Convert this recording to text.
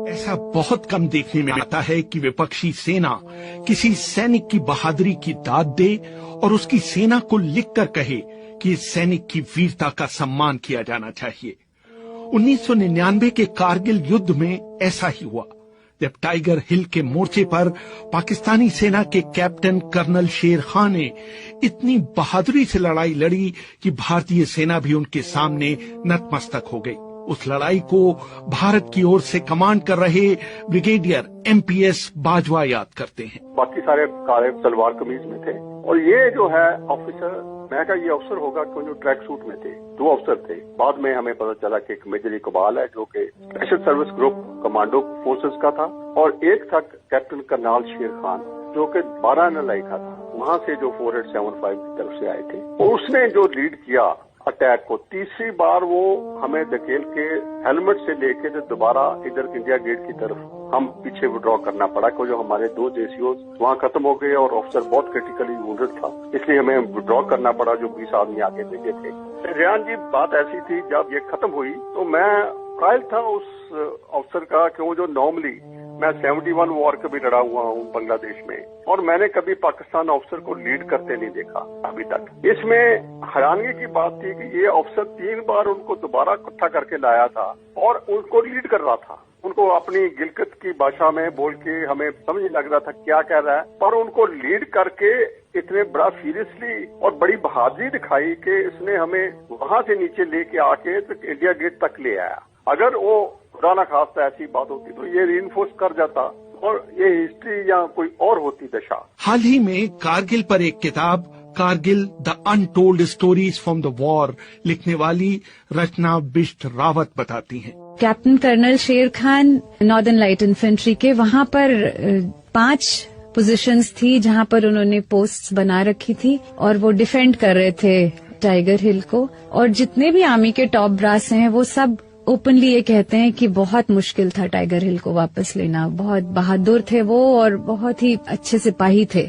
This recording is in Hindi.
ऐसा बहुत कम देखने में आता है कि विपक्षी सेना किसी सैनिक की बहादुरी की दाद दे और उसकी सेना को लिखकर कहे कि इस सैनिक की वीरता का सम्मान किया जाना चाहिए। 1999 के कारगिल युद्ध में ऐसा ही हुआ जब टाइगर हिल के मोर्चे पर पाकिस्तानी सेना के कैप्टन कर्नल शेर खान ने इतनी बहादुरी से लड़ाई लड़ी कि भारतीय सेना भी उनके सामने नतमस्तक हो गई। उस लड़ाई को भारत की ओर से कमांड कर रहे ब्रिगेडियर एमपीएस बाजवा याद करते हैं। बाकी सारे काले सलवार कमीज में थे और ये जो है ऑफिसर, मैं कहा ये अफसर होगा क्यों, जो ट्रैक सूट में थे। 2 अफसर थे। बाद में हमें पता चला कि एक मेजर इकबाल है जो कि special service group commando forces का था, और एक था कैप्टन करनाल शेर खान जो कि 12 नलाई का था, वहां से जो 4875 की तरफ से आए थे। और उसने जो लीड किया अटैक को, तीसरी बार वो हमें धकेल के हेलमेट से लेके तो दोबारा इधर इंडिया गेट की तरफ हम पीछे विड्रॉ करना पड़ा, क्योंकि जो हमारे 2 जेसीओज वहां खत्म हो गए और ऑफिसर बहुत क्रिटिकली वुंडेड था, इसलिए हमें विड्रॉ करना पड़ा। जो 20 आदमी आगे भेजे थे। रेहान जी, बात ऐसी थी जब ये खत्म हुई तो मैं ट्रायल था उस अफसर का कि वो जो नॉर्मली मैं 71 वॉर कभी लड़ा हुआ हूँ बांग्लादेश में, और मैंने कभी पाकिस्तान ऑफिसर को लीड करते नहीं देखा अभी तक। इसमें हैरानगी की बात थी कि ये ऑफिसर 3 बार उनको दोबारा इकट्ठा करके लाया था और उनको लीड कर रहा था। उनको अपनी गिलगित की भाषा में बोल के हमें समझ नहीं लग रहा था क्या कह रहा है, पर उनको लीड करके इतने बड़ा सीरियसली और बड़ी बहादुरी दिखाई कि इसने हमें वहां से नीचे लेके आके तो इंडिया गेट तक ले आया। अगर वो खुदा ना खास्ता ऐसी बात होती तो ये रीइंफोर्स कर जाता और ये हिस्ट्री या कोई और होती दशा। हाल ही में कारगिल पर एक किताब Kargil the untold stories from the war लिखने वाली रचना बिष्ट रावत बताती हैं। कैप्टन कर्नल शेर खान नॉर्दर्न लाइट इन्फेंट्री के वहां पर 5 पोजीशंस थी जहां पर उन्होंने पोस्ट्स बना रखी थी और वो डिफेंड कर रहे थे टाइगर हिल को। और जितने भी आर्मी के टॉप ब्रास हैं वो सब ओपनली ये कहते हैं कि बहुत मुश्किल था टाइगर हिल को वापस लेना। बहुत बहादुर थे वो और बहुत ही अच्छे सिपाही थे।